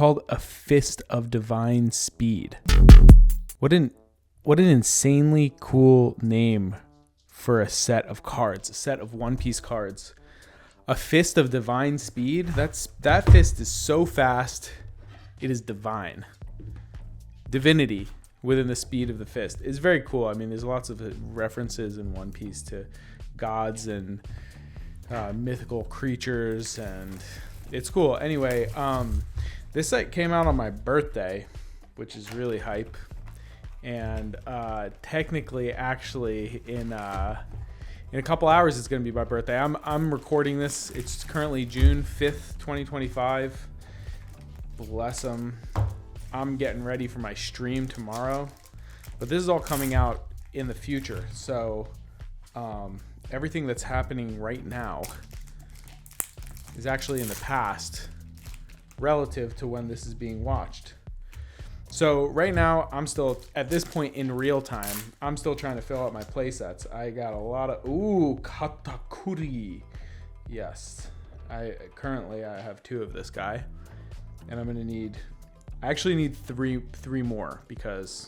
called a Fist of Divine Speed. What an insanely cool name for a set of cards, a set of One Piece cards. A Fist of Divine Speed. That fist is so fast, it is divine. Divinity within the speed of the fist is very cool. I mean, there's lots of references in One Piece to gods and mythical creatures, and it's cool. Anyway, this set came out on my birthday, which is really hype. And technically, actually, in a couple hours, it's going to be my birthday. I'm recording this. It's currently June 5th, 2025. Bless them. I'm getting ready for my stream tomorrow. But this is all coming out in the future. So everything that's happening right now is actually in the past relative to when this is being watched. So right now, I'm still, at this point in real time, I'm still trying to fill out my play sets. I got a lot of, Katakuri. Yes. Currently I have 2 of this guy. And I'm going to I actually need three more because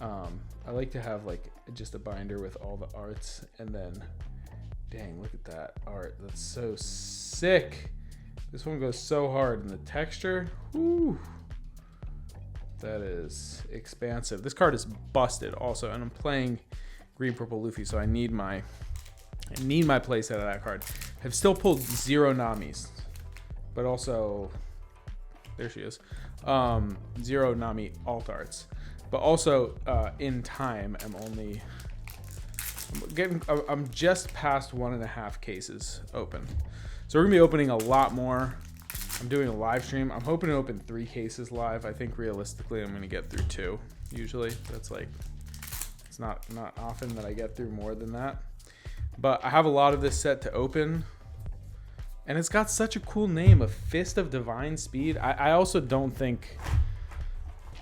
I like to have like just a binder with all the arts. And then, dang, look at that art. That's so sick. This one goes so hard. And the texture, whoo. That is expansive. This card is busted also, and I'm playing green purple Luffy, so I need my playset of that card. I've still pulled 0 Namis, but also there she is. 0 Nami alt arts, but also in time I'm just past 1.5 cases open, so we're gonna be opening a lot more. I'm doing a live stream. I'm hoping to open 3 cases live. I think realistically I'm going to get through 2 usually. That's like, it's not often that I get through more than that. But I have a lot of this set to open. And it's got such a cool name, a Fist of Divine Speed. I also don't think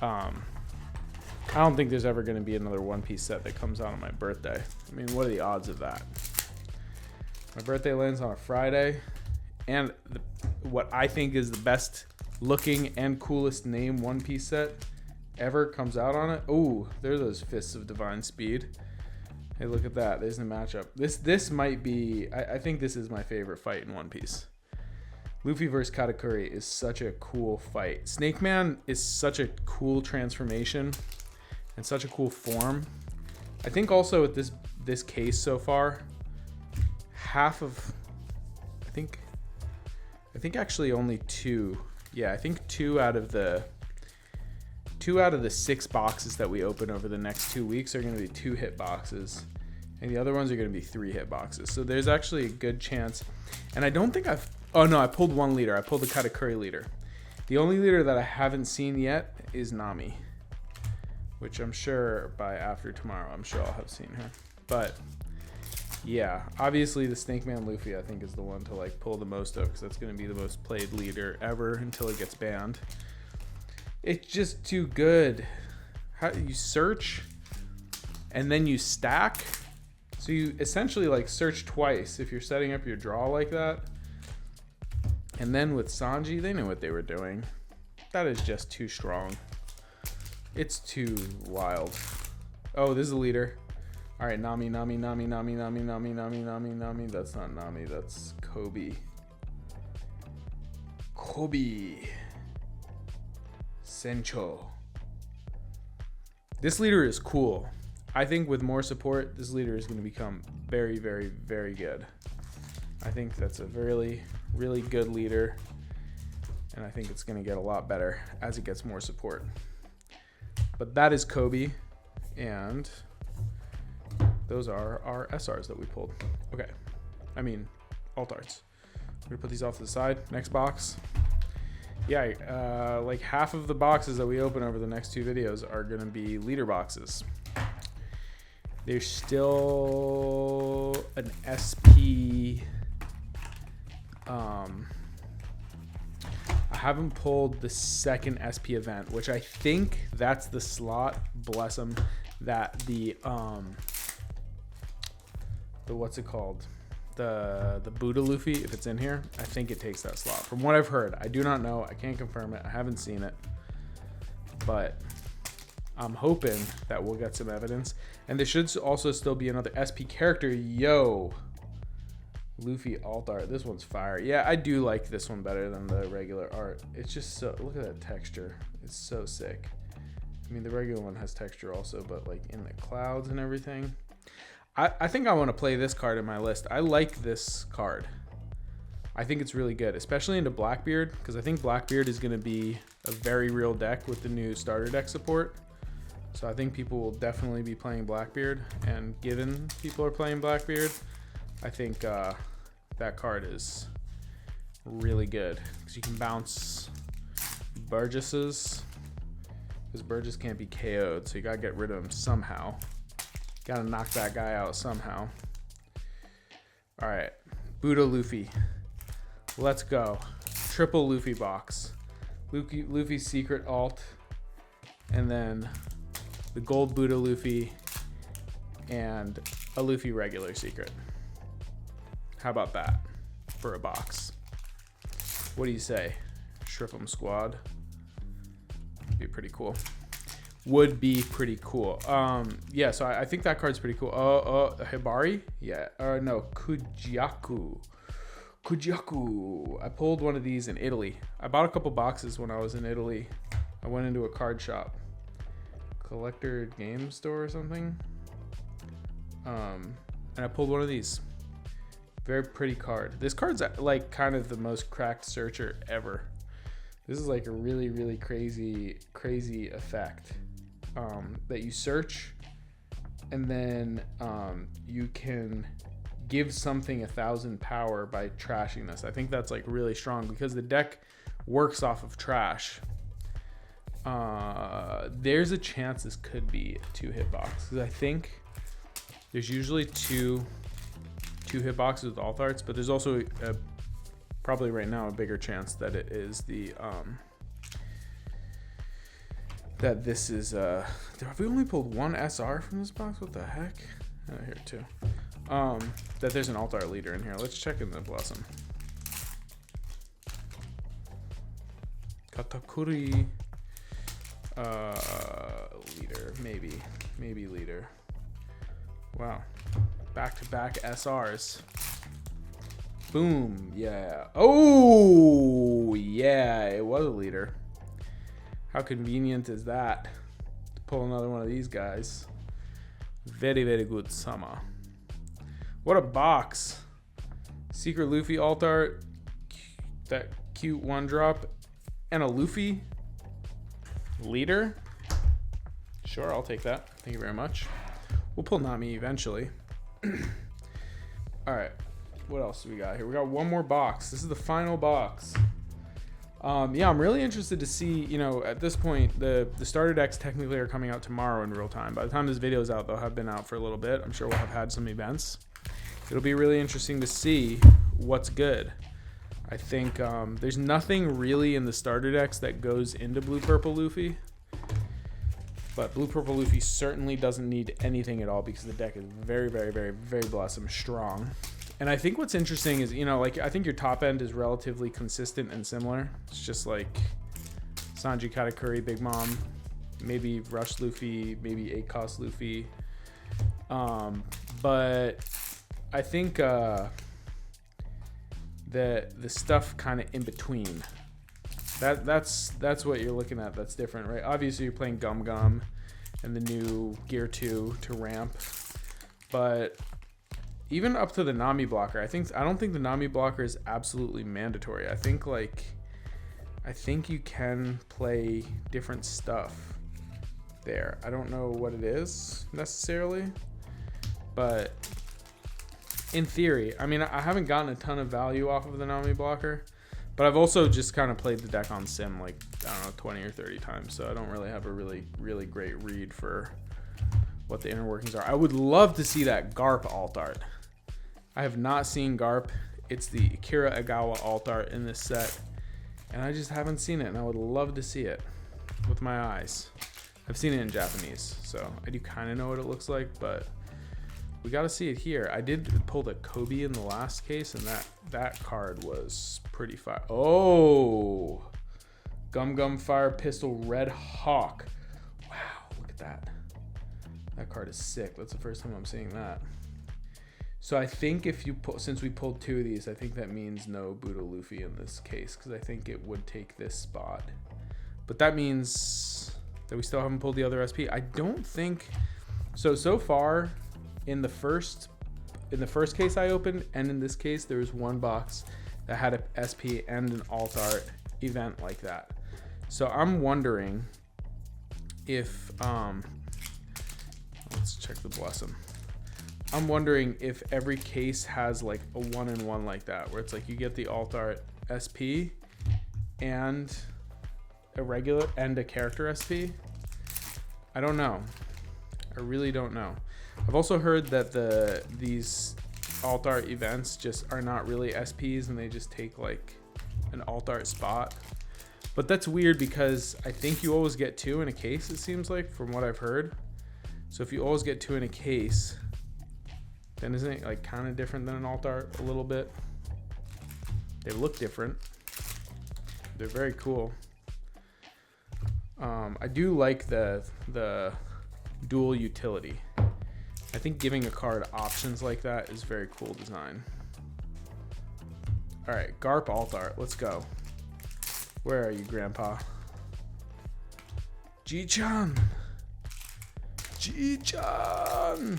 there's ever going to be another One Piece set that comes out on my birthday. I mean, what are the odds of that? My birthday lands on a Friday. And what I think is the best looking and coolest name One Piece set ever comes out on it. Oh, there's those Fists of Divine Speed. Hey, look at that. There's the matchup. This might be, I think this is my favorite fight in One Piece. Luffy versus Katakuri is such a cool fight. Snake Man is such a cool transformation and such a cool form. I think also with this case so far, half of, I think actually only 2. Yeah, I think 2 out of the 6 boxes that we open over the next 2 weeks are going to be 2 hit boxes, and the other ones are going to be 3 hit boxes. So there's actually a good chance. And I don't think I pulled 1 leader. I pulled the Katakuri leader. The only leader that I haven't seen yet is Nami, which I'm sure by after tomorrow, I'm sure I'll have seen her. But yeah, obviously the Snake Man Luffy I think is the one to like pull the most of, because that's going to be the most played leader ever until it gets banned. It's just too good. How you search and then you stack, so you essentially like search twice if you're setting up your draw like that. And then with Sanji, they knew what they were doing. That is just too strong. It's too wild. Oh, this is a leader. All right, Nami. That's not Nami, that's Kobe. Sencho. This leader is cool. I think with more support, this leader is going to become very, very, very good. I think that's a really, really good leader. And I think it's going to get a lot better as it gets more support. But that is Kobe. And those are our SRs that we pulled. Okay. I mean, alt arts. I'm going to put these off to the side. Next box. Yeah, like half of the boxes that we open over the next 2 videos are going to be leader boxes. There's still an SP. I haven't pulled the second SP event, which I think that's the slot, bless them, that the what's it called? the Buddha Luffy, if it's in here, I think it takes that slot. From what I've heard, I do not know. I can't confirm it. I haven't seen it, but I'm hoping that we'll get some evidence. And there should also still be another SP character. Yo, Luffy alt art. This one's fire. Yeah, I do like this one better than the regular art. It's just so, look at that texture. It's so sick. I mean, the regular one has texture also, but like in the clouds and everything. I think I want to play this card in my list. I like this card. I think it's really good, especially into Blackbeard, because I think Blackbeard is going to be a very real deck with the new starter deck support. So I think people will definitely be playing Blackbeard, and given people are playing Blackbeard, I think that card is really good, because you can bounce Burgesses, because Burgess can't be KO'd, so you gotta get rid of him somehow. Gotta knock that guy out somehow. All right, Buddha Luffy. Let's go. Triple Luffy box. Luffy's secret alt, and then the gold Buddha Luffy, and a Luffy regular secret. How about that for a box? What do you say? Shripm squad. Be pretty cool. Would be pretty cool. Yeah, so I think that card's pretty cool. Hibari? Yeah. No, Kujaku. I pulled one of these in Italy. I bought a couple boxes when I was in Italy. I went into a card shop. Collector game store or something. And I pulled one of these. Very pretty card. This card's like kind of the most cracked searcher ever. This is like a really, really crazy effect that you search, and then you can give something 1,000 power by trashing this. I think that's like really strong because the deck works off of trash. There's a chance this could be a 2-hit box, because I think there's usually two hit boxes with alt arts, but there's also probably right now a bigger chance that it is the that this is have we only pulled one SR from this box? What the heck? Oh, here too. That there's an alt art leader in here. Let's check in the Blossom. Katakuri leader, maybe leader. Wow. Back-to-back SRs. Boom. Yeah. Oh, yeah. It was a leader. How convenient is that? To pull another one of these guys. Very, very good summer. What a box. Secret Luffy alt art. That cute 1-drop. And a Luffy leader. Sure, I'll take that. Thank you very much. We'll pull Nami eventually. All right, what else do we got here? We got one more box. This is the final box. Yeah, I'm really interested to see, you know, at this point, the starter decks technically are coming out tomorrow in real time. By the time this video is out, they'll have been out for a little bit. I'm sure we'll have had some events. It'll be really interesting to see what's good. I think there's nothing really in the starter decks that goes into Blue Purple Luffy. But Blue Purple Luffy certainly doesn't need anything at all because the deck is very, very, very, very Blossom strong. And I think what's interesting is, you know, like, I think your top end is relatively consistent and similar. It's just like Sanji Katakuri, Big Mom, maybe Rush Luffy, maybe 8-cost Luffy. But I think the stuff kind of in between. That's what you're looking at. That's different, right? Obviously, you're playing Gum Gum and the new Gear 2 to ramp, but even up to the Nami blocker, I don't think the Nami blocker is absolutely mandatory. I think you can play different stuff there. I don't know what it is necessarily, but in theory, I mean, I haven't gotten a ton of value off of the Nami blocker. But I've also just kind of played the deck on sim like, I don't know, 20 or 30 times. So I don't really have a really, really great read for what the inner workings are. I would love to see that Garp alt art. I have not seen Garp. It's the Akira Agawa alt art in this set. And I just haven't seen it. And I would love to see it with my eyes. I've seen it in Japanese. So I do kind of know what it looks like. But We got to see it here. I did pull the Kobe in the last case, and that card was pretty fire. Oh, Gum Fire Pistol Red Hawk. Wow, look at that. That card is sick. That's the first time I'm seeing that. So I think if you pull, since we pulled 2 of these, I think that means no Buddha Luffy in this case, because I think it would take this spot. But that means that we still haven't pulled the other SP. I don't think so far in the first case I opened, and in this case there was one box that had a SP and an alt art event like that. So I'm wondering if let's check the blossom. I'm wondering if every case has like a 1-in-1 like that, where it's like you get the alt art SP and a regular and a character SP. I don't know. I really don't know. I've also heard that these alt art events just are not really SPs, and they just take like an alt art spot. But that's weird, because I think you always get 2 in a case, it seems like, from what I've heard. So if you always get 2 in a case, then isn't it like kind of different than an alt art a little bit? They look different. They're very cool. I do like the dual utility. I think giving a card options like that is very cool design. All right, Garp alt art. Let's go. Where are you, Grandpa? G-chan. G-chan.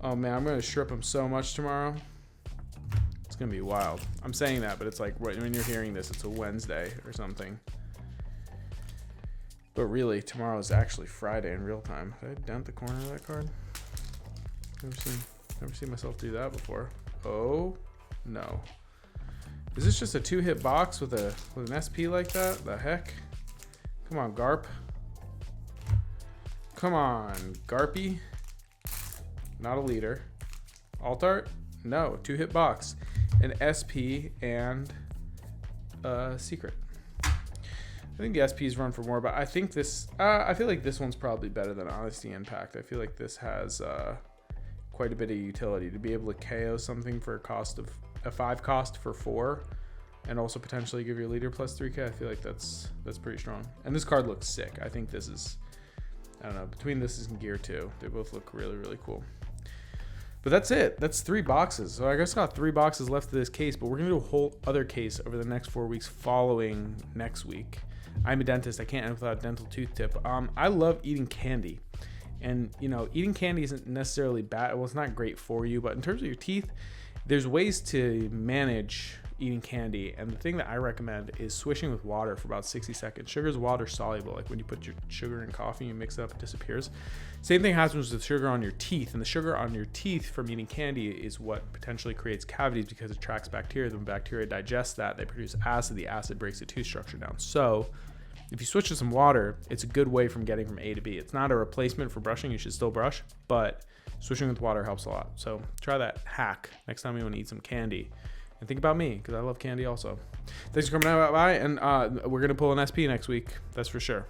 Oh man, I'm gonna strip him so much tomorrow. It's gonna be wild. I'm saying that, but it's like when you're hearing this, it's a Wednesday or something. But really, tomorrow is actually Friday in real time. Did I dent the corner of that card? Never seen myself do that before. Oh no. Is this just a 2-hit box with an SP like that? The heck? Come on, Garp. Come on, Garpy. Not a leader. Alt art? No. 2-hit box. An SP and a secret. I think the SPs run for more, but I think this, I feel like this one's probably better than Honesty Impact. I feel like this has quite a bit of utility to be able to KO something for a 5 cost for 4, and also potentially give your leader plus 3k. I feel like that's pretty strong. And this card looks sick. I think this is, I don't know, between this and Gear 2, they both look really, really cool. But that's it. That's 3 boxes. So I guess I got 3 boxes left of this case, but we're gonna do a whole other case over the next 4 weeks following next week. I'm a dentist. I can't end without a dental tooth tip. I love eating candy. And, you know, eating candy isn't necessarily bad. Well, it's not great for you, but in terms of your teeth, there's ways to manage eating candy. And the thing that I recommend is swishing with water for about 60 seconds. Sugar is water soluble. Like when you put your sugar in coffee, you mix it up, it disappears. Same thing happens with sugar on your teeth. And the sugar on your teeth from eating candy is what potentially creates cavities, because it attracts bacteria. When bacteria digest that, they produce acid. The acid breaks the tooth structure down. So if you switch to some water, it's a good way from getting from A to B. It's not a replacement for brushing. You should still brush, but switching with water helps a lot. So try that hack next time you want to eat some candy. And think about me, because I love candy also. Thanks for coming out by, and we're going to pull an SP next week. That's for sure.